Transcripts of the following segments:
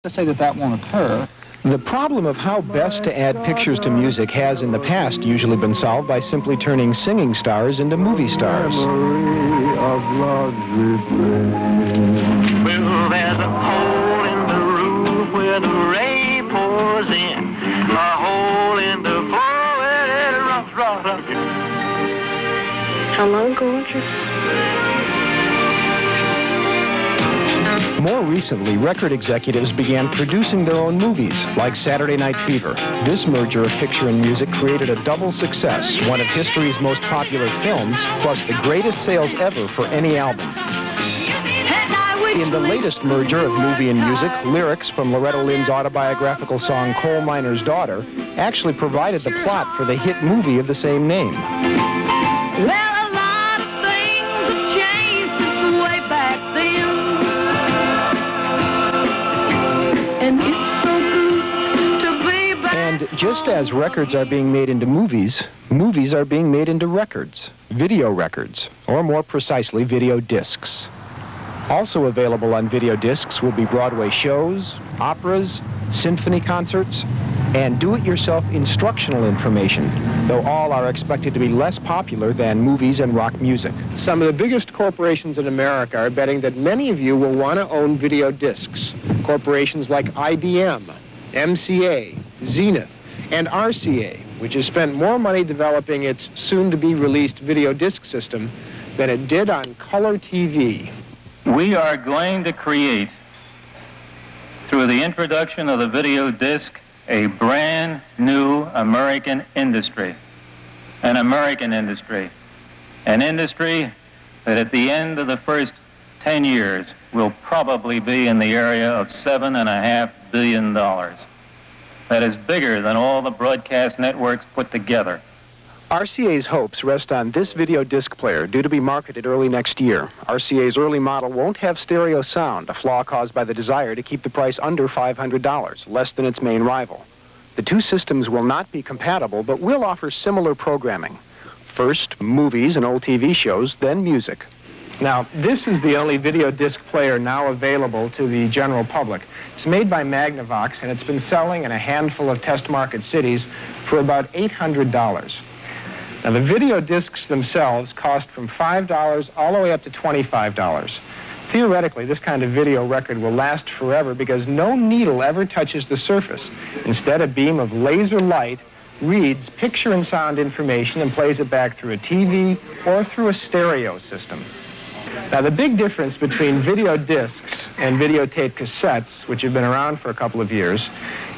to say that that won't occur. The problem of how best to add pictures to music has in the past usually been solved by simply turning singing stars into movie stars. Well, there's a hole in the roof where the rain pours in, a hole in the floor where it runs right up. Hello, gorgeous. More recently, record executives began producing their own movies, like Saturday Night Fever. This merger of picture and music created a double success, one of history's most popular films, plus the greatest sales ever for any album. In the latest merger of movie and music, lyrics from Loretta Lynn's autobiographical song Coal Miner's Daughter actually provided the plot for the hit movie of the same name. Well, a lot of things have changed since way back then. And it's so good to be back. And just as records are being made into movies, movies are being made into records, video records, or more precisely, video discs. Also available on video discs will be Broadway shows, operas, symphony concerts, and do-it-yourself instructional information, though all are expected to be less popular than movies and rock music. Some of the biggest corporations in America are betting that many of you will want to own video discs. Corporations like IBM, MCA, Zenith, and RCA, which has spent more money developing its soon-to-be-released video disc system than it did on color TV. We are going to create, through the introduction of the video disc, a brand new American industry. An American industry. An industry that at the end of the first 10 years will probably be in the area of $7.5 billion. That is bigger than all the broadcast networks put together. RCA's hopes rest on this video disc player, due to be marketed early next year. RCA's early model won't have stereo sound, a flaw caused by the desire to keep the price under $500, less than its main rival. The two systems will not be compatible, but will offer similar programming. First, movies and old TV shows, then music. Now, this is the only video disc player now available to the general public. It's made by Magnavox, and it's been selling in a handful of test market cities for about $800. Now, the video discs themselves cost from $5 all the way up to $25. Theoretically, this kind of video record will last forever because no needle ever touches the surface. Instead, a beam of laser light reads picture and sound information and plays it back through a TV or through a stereo system. Now, the big difference between video discs and videotape cassettes, which have been around for a couple of years,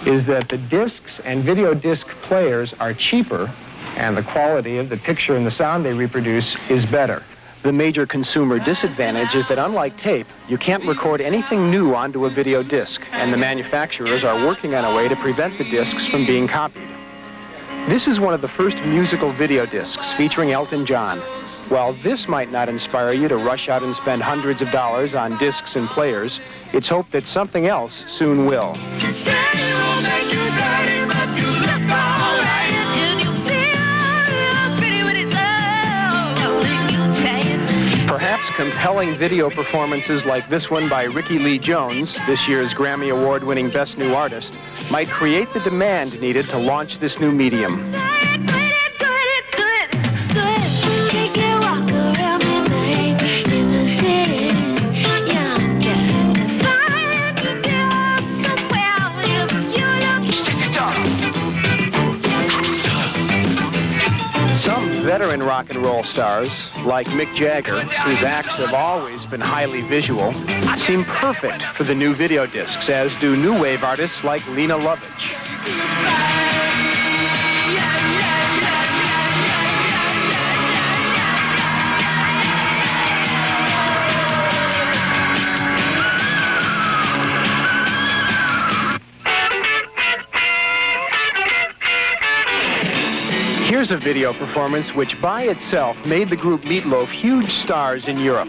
is that the discs and video disc players are cheaper, and the quality of the picture and the sound they reproduce is better. The major consumer disadvantage is that, unlike tape, you can't record anything new onto a video disc, and the manufacturers are working on a way to prevent the discs from being copied. This is one of the first musical video discs featuring Elton John. While this might not inspire you to rush out and spend hundreds of dollars on discs and players, it's hoped that something else soon will. Perhaps compelling video performances like this one by Ricky Lee Jones, this year's Grammy Award-winning Best New Artist, might create the demand needed to launch this new medium. Some veteran rock and roll stars, like Mick Jagger, whose acts have always been highly visual, seem perfect for the new video discs, as do new wave artists like Lena Lovitch. Here's a video performance which by itself made the group Meat Loaf huge stars in Europe.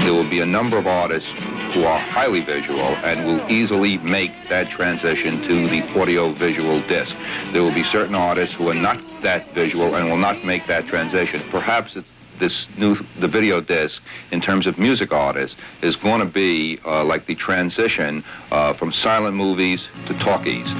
There will be a number of artists who are highly visual and will easily make that transition to the audio-visual disc. There will be certain artists who are not that visual and will not make that transition. Perhaps the video disc, in terms of music artists, is going to be like the transition from silent movies to talkies.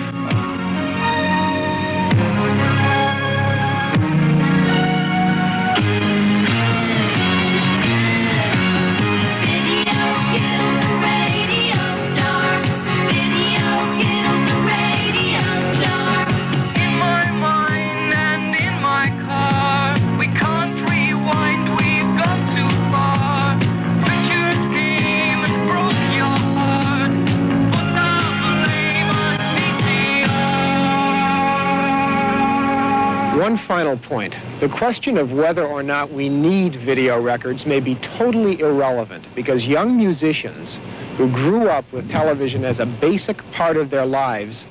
One final point. The question of whether or not we need video records may be totally irrelevant because young musicians who grew up with television as a basic part of their lives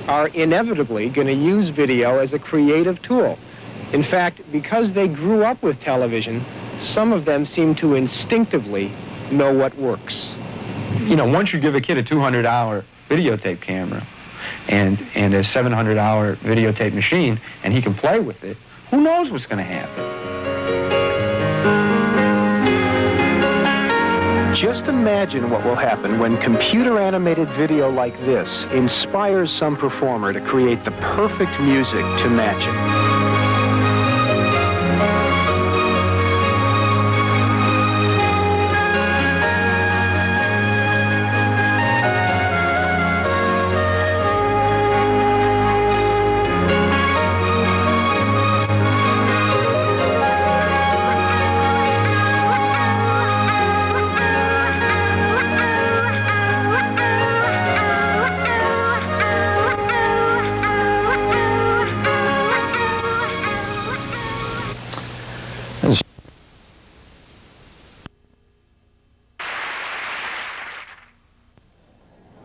are inevitably going to use video as a creative tool. In fact, because they grew up with television, some of them seem to instinctively know what works. You know, once you give a kid a 200-hour videotape camera and a 700-hour videotape machine, and he can play with it, who knows what's going to happen? Just imagine what will happen when computer-animated video like this inspires some performer to create the perfect music to match it.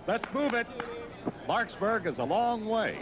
Let's move it. Larksburg is a long way